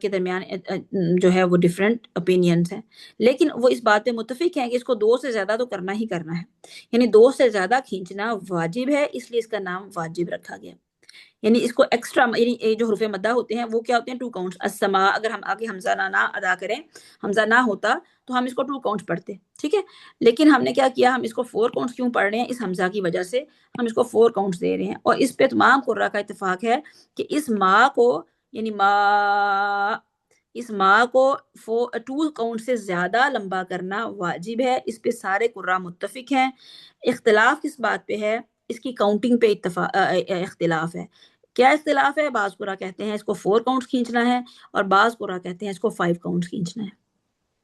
کے درمیان جو ہے وہ ڈفرینٹ اوپینینس ہیں، لیکن وہ اس بات پہ متفق ہیں کہ اس کو 2 سے زیادہ تو کرنا ہی کرنا ہے، یعنی 2 سے زیادہ کھینچنا واجب ہے، اس لیے اس کا نام واجب رکھا گیا۔ یعنی اس کو ایکسٹرا، یعنی یہ جو حروف مدہ ہوتے ہیں وہ کیا ہوتے ہیں 2 کاؤنٹس۔ السما، اگر ہم آگے حمزہ نہ ادا کریں، حمزہ نہ ہوتا تو ہم اس کو 2 کاؤنٹس پڑھتے، ٹھیک ہے، لیکن ہم نے کیا کیا، ہم اس کو 4 کاؤنٹس کیوں پڑھ رہے ہیں؟ اس حمزہ کی وجہ سے ہم اس کو 4 کاؤنٹس دے رہے ہیں، اور اس پہ تمام قراء کا اتفاق ہے کہ اس ما کو، یعنی ما، اس ما کو 2 کاؤنٹ سے زیادہ لمبا کرنا واجب ہے، اس پہ سارے قراء متفق ہیں۔ اختلاف کس بات پہ ہے؟ اس کی کاؤنٹنگ پہ اختلاف ہے۔ کیا اختلاف ہے؟ بعض قراء کہتے ہیں اس کو 4 کاؤنٹس کھینچنا ہے، اور بعض قراء کہتے ہیں اس کو 5 کاؤنٹس کھینچنا ہے،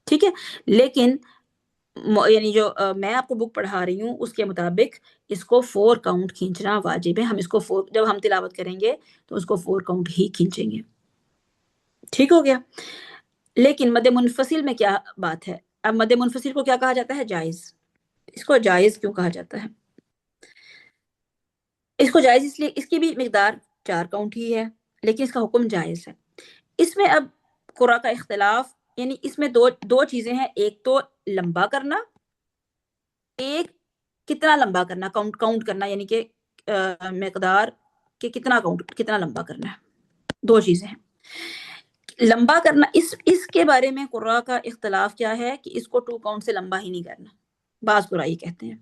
ٹھیک ہے، لیکن یعنی جو میں آپ کو بک پڑھا رہی ہوں اس کے مطابق اس کو 4 کاؤنٹ کھینچنا واجب ہے۔ ہم اس کو 4، جب ہم تلاوت کریں گے تو اس کو 4 کاؤنٹ ہی کھینچیں گے، ٹھیک ہو گیا۔ لیکن مد منفصل میں کیا بات ہے؟ اب مد منفصل کو کیا کہا جاتا ہے؟ جائز۔ اس کو جائز کیوں کہا جاتا ہے؟ اس کو جائز اس لیے، اس کی بھی مقدار 4 کاؤنٹ ہی ہے، لیکن اس کا حکم جائز ہے۔ اس میں اب قراء کا اختلاف، یعنی اس میں دو چیزیں ہیں، ایک تو لمبا کرنا، ایک کتنا لمبا کرنا، کاؤنٹ کرنا، یعنی کہ مقدار کہ کتنا لمبا کرنا ہے، 2 چیزیں ہیں۔ لمبا کرنا، اس کے بارے میں قراء کا اختلاف کیا ہے کہ اس کو 2 کاؤنٹ سے لمبا ہی نہیں کرنا۔ بعض قراء یہ کہتے ہیں،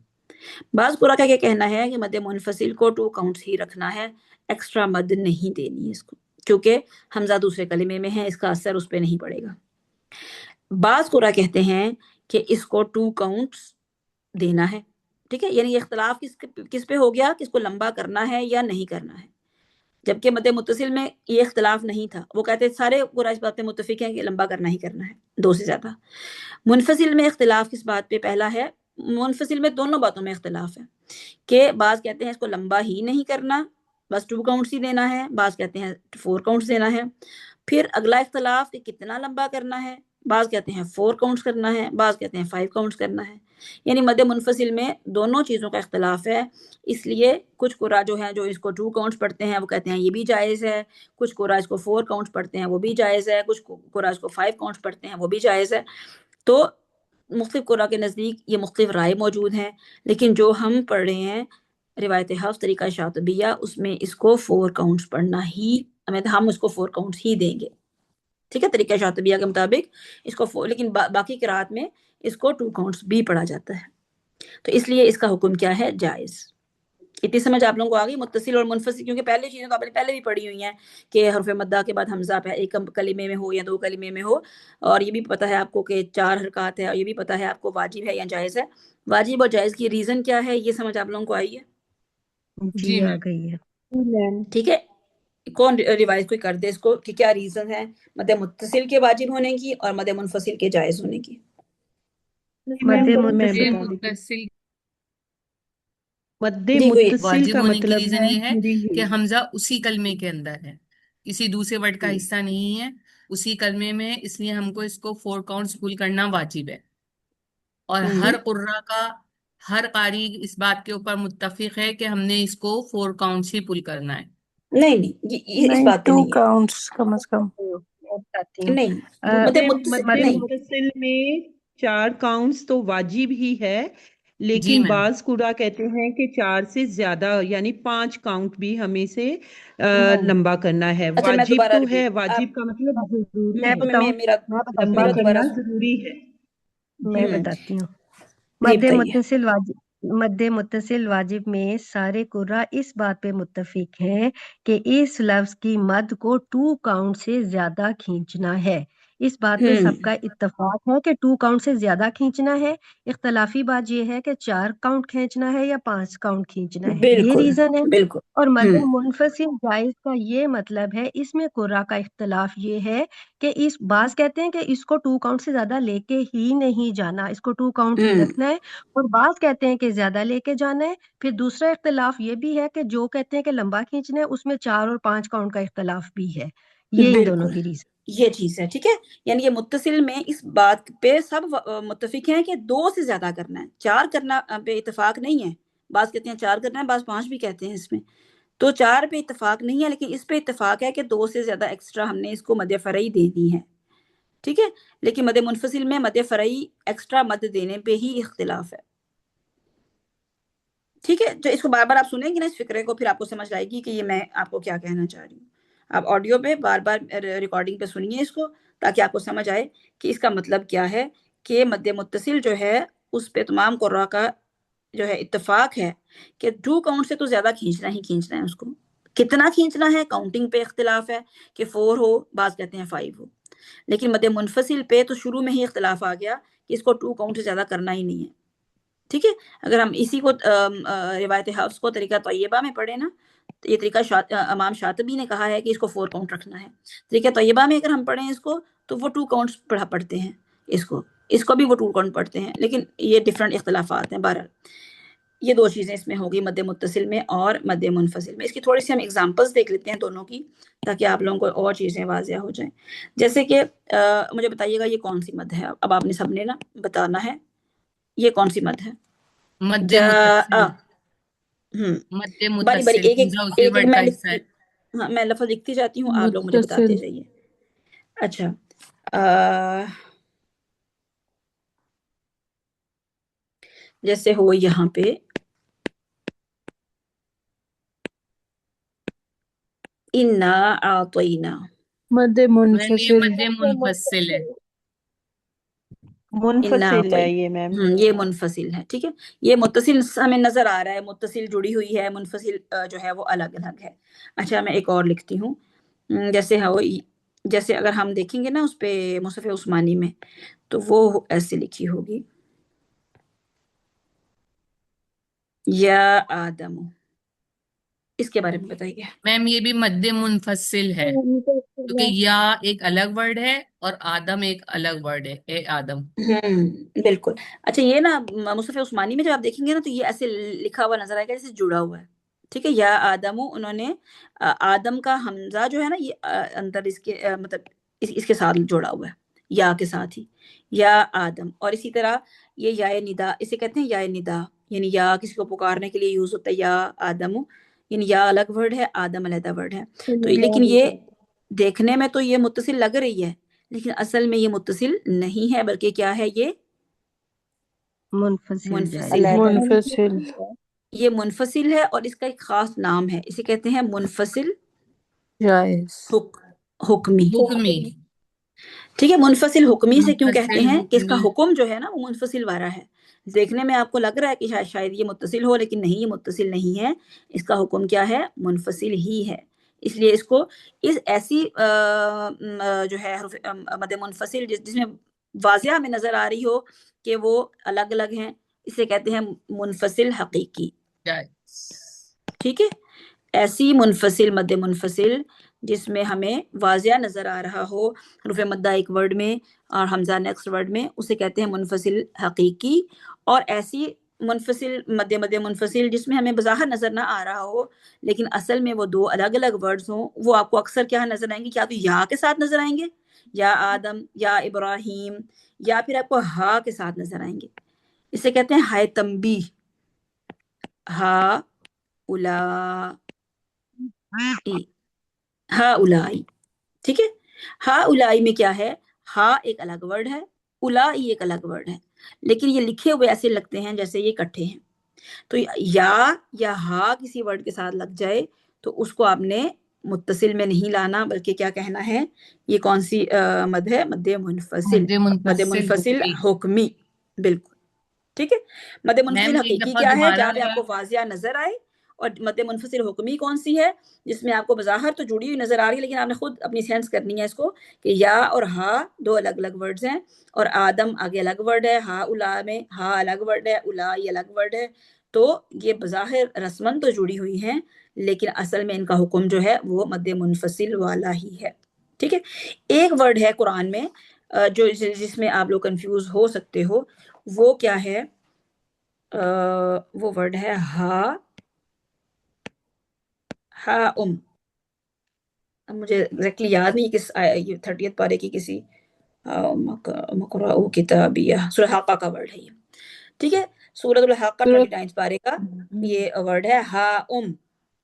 بعض قراء کا یہ کہنا ہے کہ مد منفصل کو 2 کاؤنٹس ہی رکھنا ہے، ایکسٹرا مد نہیں دینی ہے اس کو، کیونکہ حمزہ دوسرے کلمے میں ہے، اس کا اثر اس پہ نہیں پڑے گا۔ بعض قراء کہتے ہیں کہ اس کو 2 کاؤنٹس دینا ہے، ٹھیک ہے، یعنی یہ اختلاف کس پہ ہو گیا کہ اس کو لمبا کرنا ہے یا نہیں کرنا ہے، جبکہ مد متصل میں یہ اختلاف نہیں تھا، وہ کہتے سارے قراء اس بات پہ متفق ہیں کہ لمبا کرنا ہی کرنا ہے 2 سے زیادہ۔ منفصل میں اختلاف کس بات پہ؟ پہلا ہے، منفصل میں دونوں باتوں میں اختلاف ہے کہ بعض کہتے ہیں اس کو لمبا ہی نہیں کرنا، بس 2 کاؤنٹس ہی دینا ہے، بعض کہتے ہیں 4 کاؤنٹس دینا ہے۔ پھر اگلا اختلاف کہ کتنا لمبا کرنا ہے، بعض کہتے ہیں 4 کاؤنٹس کرنا ہے، بعض کہتے ہیں 5 کاؤنٹس کرنا ہے، یعنی مد منفصل میں دونوں چیزوں کا اختلاف ہے۔ اس لیے کچھ قراء جو ہیں جو اس کو 2 کاؤنٹس پڑھتے ہیں وہ کہتے ہیں یہ بھی جائز ہے، کچھ قراء اس کو 4 کاؤنٹس پڑھتے ہیں وہ بھی جائز ہے، کچھ قراء اس کو 5 کاؤنٹس پڑھتے ہیں وہ بھی جائز ہے۔ تو مختلف قراء کے نزدیک یہ مختلف رائے موجود ہیں، لیکن جو ہم پڑھ رہے ہیں روایت حفظ طریقہ شاطبیہ، اس میں اس کو 4 کاؤنٹس پڑھنا ہی، ہم اس کو 4 کاؤنٹس ہی دیں گے، ٹھیک ہے، طریقہ شاطبیہ کے مطابق اس کو لیکن باقی قراءات میں اس کو 2 کاؤنٹس بھی پڑھا جاتا ہے، تو اس لیے اس کا حکم کیا ہے؟ جائز۔ اتنی سمجھ آپ لوگوں کو آ گئی متصل اور منفصل؟ کیونکہ پہلے چیزیں تو آپ نے پہلے بھی پڑھی ہوئی ہیں کہ حرف مدہ کے بعد حمزہ ایک کلمے میں ہو یا 2 کلمے میں ہو، اور یہ بھی پتہ ہے آپ کو کہ 4 حرکات ہے، اور یہ بھی پتہ ہے آپ کو واجب ہے یا جائز ہے۔ واجب اور جائز کی ریزن کیا ہے، یہ سمجھ آپ لوگوں کو آئی ہے؟ جی آ میم۔ گئی ہے میم۔ ٹھیک ہے، کون ریوائز کوئی کر دے اس کو کہ کیا ریزن ہے مد متصل کے واجب ہونے کی اور مد منفصل کے جائز ہونے کی؟ مد مد متصل متصل مد جی کوئی متصل واجب کا ہونے کی مطلب ریزن ہے یہ ہے جڑی کہ ہوئی۔ حمزہ اسی کلمے کے اندر ہے، کسی دوسرے ورڈ کا حصہ نہیں ہے، اسی کلمے میں، اس لیے ہم کو اس کو 4 کاؤنٹس فل کرنا واجب ہے، اور ہر قرہ کا، ہر قاری اس بات کے اوپر متفق ہے کہ ہم نے اس کو 4 کاؤنٹس ہی پل کرنا ہے۔ نہیں یہ اس نہیں بات پہ 2 نہیں ہے، کاؤنٹس کم از کم۔ میں بتاتی ہوں۔ نہیں مد متصل مد نہیں، متصل میں 4 کاؤنٹس تو واجب ہی ہے، جی لیکن میم۔ بعض قراء کہتے ہیں کہ 4 سے زیادہ یعنی 5 کاؤنٹ بھی ہمیں سے لمبا کرنا ہے۔ اچھا میں واجب دوبارہ تو ہے، ریپیٹ، واجب کا مطلب ضروری میں ہے، بتاؤں، لمبا میرا دوبارہ کرنا سن، ضروری ہے۔ میں جی بتاتی ہوں۔ جی مد بتائیے۔ متصل واجب، مد متصل واجب میں سارے قراء اس بات پہ متفق ہیں کہ اس لفظ کی مد کو 2 کاؤنٹ سے زیادہ کھینچنا ہے۔ اس بات پہ سب کا اتفاق ہے کہ 2 کاؤنٹ سے زیادہ کھینچنا ہے۔ اختلافی بات یہ ہے کہ 4 کاؤنٹ کھینچنا ہے یا 5 کاؤنٹ کھینچنا ہے، یہ بالکل ریزن ہے۔ بالکل، اور مد منفصل جائز کا یہ مطلب ہے، اس میں قراء کا اختلاف یہ ہے کہ اس بعض کہتے ہیں کہ اس کو 2 کاؤنٹ سے زیادہ لے کے ہی نہیں جانا، اس کو 2 کاؤنٹ ہی رکھنا ہے، اور بعض کہتے ہیں کہ زیادہ لے کے جانا ہے۔ پھر دوسرا اختلاف یہ بھی ہے کہ جو کہتے ہیں کہ لمبا کھینچنا ہے، اس میں 4 اور 5 کاؤنٹ کا اختلاف بھی ہے، یہ ان دونوں بالکل کی ریزن۔ یہ چیز ہے، ٹھیک ہے، یعنی یہ متصل میں اس بات پہ سب متفق ہیں کہ 2 سے زیادہ کرنا ہے، 4 کرنا پہ اتفاق نہیں ہے، بعض کہتے ہیں 4 کرنا ہے، بعض 5 بھی کہتے ہیں اس میں، تو 4 پہ اتفاق نہیں ہے، لیکن اس پہ اتفاق ہے کہ 2 سے زیادہ ایکسٹرا ہم نے اس کو مد فرعی دے دی ہے، ٹھیک ہے، لیکن مد منفصل میں مد فرعی ایکسٹرا مد دینے پہ ہی اختلاف ہے، ٹھیک ہے۔ جو اس کو بار بار آپ سنیں گے نا اس فکرے کو، پھر آپ کو سمجھ آئے گی کہ یہ میں آپ کو کیا کہنا چاہ رہی ہوں۔ آپ آڈیو پہ بار بار ریکارڈنگ پہ سنیے اس کو، تاکہ آپ کو سمجھ آئے کہ اس کا مطلب کیا ہے، کہ مد متصل جو ہے اس پہ تمام قراء کا جو ہے اتفاق ہے کہ 2 کاؤنٹ سے تو زیادہ کھینچنا ہی کھینچنا ہے، اس کو کتنا کھینچنا ہے کاؤنٹنگ پہ اختلاف ہے کہ 4 ہو، بعض کہتے ہیں 5 ہو، لیکن مد منفصل پہ تو شروع میں ہی اختلاف آ گیا کہ اس کو 2 کاؤنٹ سے زیادہ کرنا ہی نہیں ہے، ٹھیک ہے۔ اگر ہم اسی کو روایت حفص کو طریقہ طیبہ میں پڑھیں نا، تو یہ طریقہ امام شاطبی نے کہا ہے کہ اس کو 4 کاؤنٹ رکھنا ہے۔ طریقہ طیبہ میں اگر ہم پڑھیں اس کو تو وہ 2 کاؤنٹس پڑھتے ہیں، اس کو بھی وہ 2 کاؤنٹ پڑھتے ہیں، لیکن یہ ڈفرنٹ اختلافات ہیں۔ بہرحال یہ 2 چیزیں اس میں ہوگی، مد متصل میں اور مد منفصل میں۔ اس کی تھوڑی سی ہم ایگزامپلس دیکھ لیتے ہیں دونوں کی، تاکہ آپ لوگوں کو اور چیزیں واضح ہو جائیں۔ جیسے کہ مجھے بتائیے گا یہ کون سی مد ہے، اب آپ نے سب نے نا بتانا ہے یہ کون سی مد ہے۔ مد جا متصل، باری مد باری متصل ایک ایک حمزہ اسی ایک ایک ورڈ کا میں حصہ ہے۔ ہاں میں لفظ لکھتی جاتی ہوں، آپ لوگ مجھے بتاتے متصل، جائیے۔ اچھا جیسے ہو یہاں پہ انا اعطینا، مد یہ منفصل، مد منفصل ہے۔ انا منفصل ہے اعطینا، یہ میم۔ یہ منفصل ہے، ٹھیک ہے۔ یہ متصل ہمیں نظر آ رہا ہے، متصل جڑی ہوئی ہے، منفصل جو ہے وہ الگ الگ ہے۔ اچھا میں ایک اور لکھتی ہوں، جیسے اگر ہم دیکھیں گے نا اس پہ مصحف عثمانی میں، تو وہ ایسے لکھی ہوگی، یا آدم، اس کے بارے میں بتائیے۔ میم یہ بھی مد منفصل ہے، کیونکہ یا ایک الگ ورڈ ہے اور آدم ایک الگ ورڈ ہے، اے آدم۔ بالکل۔ اچھا یہ نا مصحف عثمانی میں جب آپ دیکھیں گے نا تو یہ ایسے لکھا ہوا نظر آئے گا جیسے جڑا ہوا ہے، ٹھیک ہے۔ یا آدم، انہوں نے آدم کا حمزہ جو ہے نا یہ اندر اس کے مطلب اس کے ساتھ جوڑا ہوا ہے، یا کے ساتھ ہی، یا آدم۔ اور اسی طرح یہ یا ندا، اسے کہتے ہیں یا ندا، یعنی یا کسی کو پکارنے کے لیے یوز ہوتا ہے، یا آدم، یعنی یا الگ ورڈ ہے، آدم علیحدہ ورڈ ہے۔ تو لیکن یہ دیکھنے میں تو یہ متصل لگ رہی ہے، لیکن اصل میں یہ متصل نہیں ہے، بلکہ کیا ہے، یہ منفصل ہے۔ منفصل، یہ منفصل ہے اور اس کا ایک خاص نام ہے، اسے کہتے ہیں منفصل جائز، حکمی، حکمی، ٹھیک ہے۔ منفصل حکمی سے کیوں کہتے منفصل ہیں کہ اس کا حکمی۔ حکم جو ہے نا وہ منفصل وارا ہے۔ دیکھنے میں آپ کو لگ رہا ہے کہ شاید یہ متصل ہو، لیکن نہیں، یہ متصل نہیں ہے، اس کا حکم کیا ہے، منفصل ہی ہے۔ اس لیے اس کو ایسی جو ہے حرف مد منفصل جس میں واضح ہمیں نظر آ رہی ہو کہ وہ الگ الگ ہیں، اسے کہتے ہیں منفصل حقیقی، ٹھیک ہے۔ ایسی منفصل مد منفصل جس میں ہمیں واضح نظر آ رہا ہو حروف مدہ ایک ورڈ میں اور حمزہ نیکسٹ ورڈ میں، اسے کہتے ہیں منفصل حقیقی۔ اور ایسی منفصل مد منفصل جس میں ہمیں بظاہر نظر نہ آ رہا ہو لیکن اصل میں وہ 2 الگ الگ ورڈز ہوں، وہ آپ کو اکثر کیا نظر آئیں گے، کیا تو یا کے ساتھ نظر آئیں گے، یا آدم، یا ابراہیم، یا پھر آپ کو ہا کے ساتھ نظر آئیں گے، اسے کہتے ہیں ہائے تنبیہ، ہا الائی، ہا الائی، ٹھیک ہے۔ ہا الائی میں کیا ہے، ہا ایک الگ ورڈ ہے، الائی ایک الگ ورڈ ہے، لیکن یہ لکھے ہوئے ایسے لگتے ہیں جیسے یہ اکٹھے ہیں۔ تو یا ہا کسی ورڈ کے ساتھ لگ جائے تو اس کو آپ نے متصل میں نہیں لانا، بلکہ کیا کہنا ہے، یہ کون سی مد ہے، مد منفصل، مد مد منفصل منفصل حکمی۔ حکمی، بالکل، ٹھیک ہے۔ مد منفصل میم ایک حقیقی دفعہ کیا ہے، دوبارہ جہاں پہ آپ کو واضح نظر آئے، اور مد منفصل حکمی کون سی ہے، جس میں آپ کو بظاہر تو جڑی ہوئی نظر آ رہی ہے لیکن آپ نے خود اپنی سینس کرنی ہے اس کو، کہ یا اور ہا 2 الگ الگ ورڈز ہیں، اور آدم آگے الگ ورڈ ہے، ہا الا میں ہا الگ ورڈ ہے، الائی الگ ورڈ ہے، تو یہ بظاہر رسمن تو جڑی ہوئی ہیں لیکن اصل میں ان کا حکم جو ہے وہ مد منفصل والا ہی ہے، ٹھیک ہے۔ ایک ورڈ ہے قرآن میں جو جس میں آپ لوگ کنفیوز ہو سکتے ہو، وہ کیا ہے، وہ ورڈ ہے ہا مجھے ایگزیکٹلی یاد نہیں کس 30 پارے کی کسی مقرؤ کتابیہ سورہ حاقہ کا ورڈ ہے یہ، ٹھیک ہے۔ سورۃ الحاقہ 29 پارے کا یہ ورڈ ہے ہا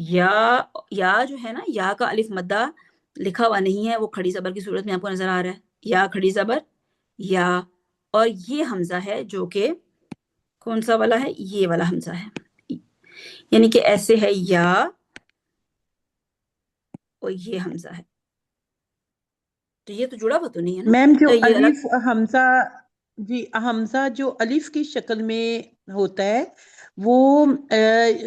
یا جو ہے نا، یا کا الف مدہ لکھا ہوا نہیں ہے، وہ کھڑی زبر کی صورت میں آپ کو نظر آ رہا ہے، یا کھڑی زبر یا، اور یہ حمزہ ہے جو کہ کون سا والا ہے، یہ والا حمزہ ہے، یعنی کہ ایسے ہے یا اور یہ حمزہ ہے، تو یہ تو جڑا ہوا تو نہیں ہے نا، میم جو یہ الگ. الف حمزہ، جی حمزہ جو الف کی شکل میں ہوتا ہے وہ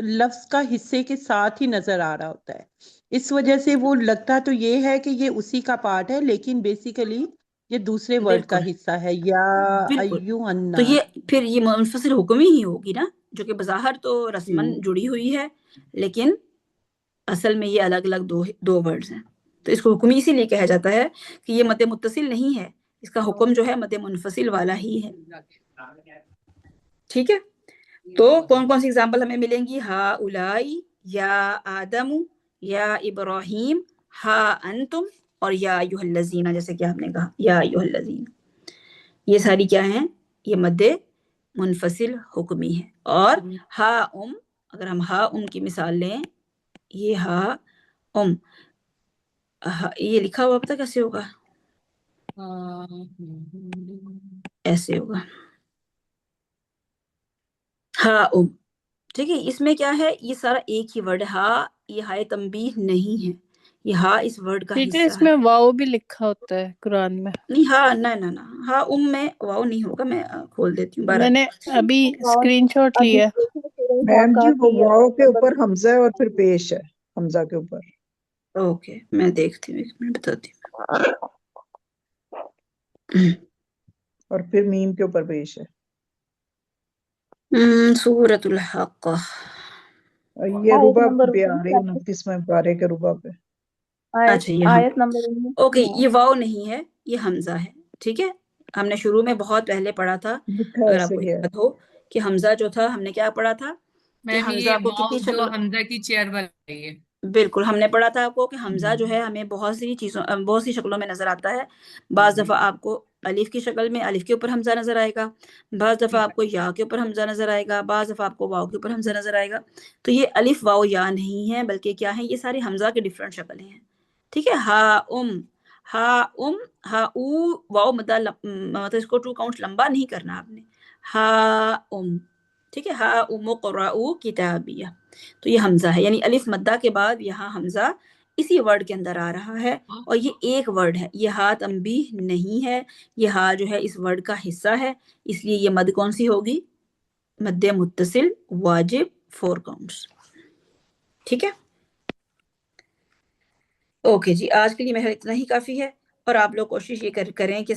لفظ کا حصے کے ساتھ ہی نظر آ رہا ہوتا ہے، اس وجہ سے وہ لگتا تو یہ ہے کہ یہ اسی کا پارٹ ہے، لیکن بیسیکلی یہ دوسرے ورڈ کا بالکل حصہ ہے، یا بالکل، ایو تو الناس۔ یہ پھر یہ منفصل حکمی ہی ہوگی نا، جو کہ بظاہر تو رسمن جی جڑی ہوئی ہے، لیکن اصل میں یہ الگ الگ دو ورڈز ہیں، تو اس کو حکمی اسی لیے کہا جاتا ہے کہ یہ مد متصل نہیں ہے، اس کا حکم جو ہے مد منفصل والا ہی ہے. ٹھیک ہے، تو کون کون سی اگزامپل ہمیں ملیں گی، ہا اولائی، یا آدم، یا ابراہیم، ہا انتم، اور یا ایھا الذین، جیسے کہ آپ نے کہا یا ایھا الذین، یہ ساری کیا ہیں، یہ مد منفصل حکمی ہے. اور ہا اگر ہم ہا کی مثال لیں، یہ ہا یہ لکھا ہوا پتہ کیسے ہوگا، ایسے ہوگا ہا ٹھیک ہے، اس میں کیا ہے، یہ سارا ایک ہی ورڈ ہے، ہا یہ ہائے تنبیہ نہیں ہے، یہ ہا اس ورڈ کا ٹیچر حصہ اس ہے. میں واو بھی لکھا ہوتا ہے قرآن میں، نہیں ہا نہ ہا میں واو نہیں ہوگا، میں کھول دیتی ہوں میں بہرحال. نے ابھی اسکرین شاٹ ابھی لیا. میم جی وہ حقافی واو کے اوپر حمزہ ہے اور پھر پیش ہے حمزہ کے اوپر. اوکے میں دیکھتی ہوں، ایک منٹ بتاتی ہوں. اور پھر میم کے اوپر پیش ہے. سورۃ الحق، یہ آیت ربا نمبر پہ آ رہی ہے 19، 29 پارے کے ربا پہ. اچھا یہاں آیت پہ نمبر 19 اوکے، میں ہے۔ یہ واو نہیں ہے، یہ حمزہ ہے. ٹھیک ہے، ہم نے شروع میں بہت پہلے پڑھا تھا، لکھا اگر آپ ایسے کو گیا ہے. یاد ہو کہ حمزہ جو تھا، ہم نے کیا پڑھا تھا کہ میم حمزہ یہ آپ کو واؤ کتنی جو شکل، حمزہ کی چیئر بنائی ہے. بالکل ہم نے پڑھا تھا آپ کو کہ حمزہ جو ہے ہمیں بہت سی شکلوں میں نظر آتا ہے. بعض دفعہ آپ کو الف کی شکل میں الف کے اوپر حمزہ نظر آئے گا، بعض دفعہ آپ کو یا کے اوپر حمزہ نظر آئے گا، بعض دفعہ آپ کو واؤ کے اوپر حمزہ نظر آئے گا. تو یہ الف واؤ یا نہیں ہے، بلکہ کیا ہے، یہ سارے حمزہ کے ڈفرینٹ شکلیں ہیں. ٹھیک ہے، ہا او واؤ مطلب اس کو 2 کاؤنٹ لمبا نہیں کرنا آپ نے، ہا ٹھیک ہے، ہا اقرؤ کتابیہ، تو یہ حمزہ ہے، یعنی الف مدہ کے بعد یہاں حمزہ اسی ورڈ کے اندر آ رہا ہے، اور یہ ایک ورڈ ہے، یہ ہا تنبیہ نہیں ہے، یہ ہا جو ہے اس ورڈ کا حصہ ہے، اس لیے یہ مد کون سی ہوگی، مد متصل واجب 4 کاؤنٹس. ٹھیک ہے، اوکے جی، آج کے لیے میرا اتنا ہی کافی ہے، اور آپ لوگ کوشش یہ کریں کہ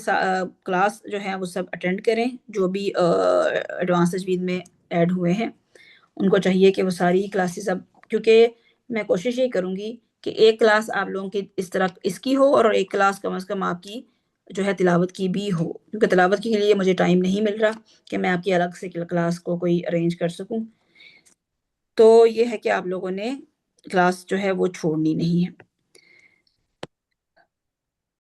کلاس جو ہے وہ سب اٹینڈ کریں، جو بھی ایڈوانس تجوید میں ایڈ ہوئے ہیں ان کو چاہیے کہ وہ ساری کلاسز اب، کیونکہ میں کوشش یہ کروں گی کہ ایک کلاس آپ لوگوں کی اس طرح اس کی ہو، اور ایک کلاس کم از کم آپ کی جو ہے تلاوت کی بھی ہو، کیونکہ تلاوت کے لیے مجھے ٹائم نہیں مل رہا کہ میں آپ کی الگ سے کلاس کو کوئی ارینج کر سکوں. تو یہ ہے کہ آپ لوگوں نے کلاس جو ہے وہ چھوڑنی نہیں ہے.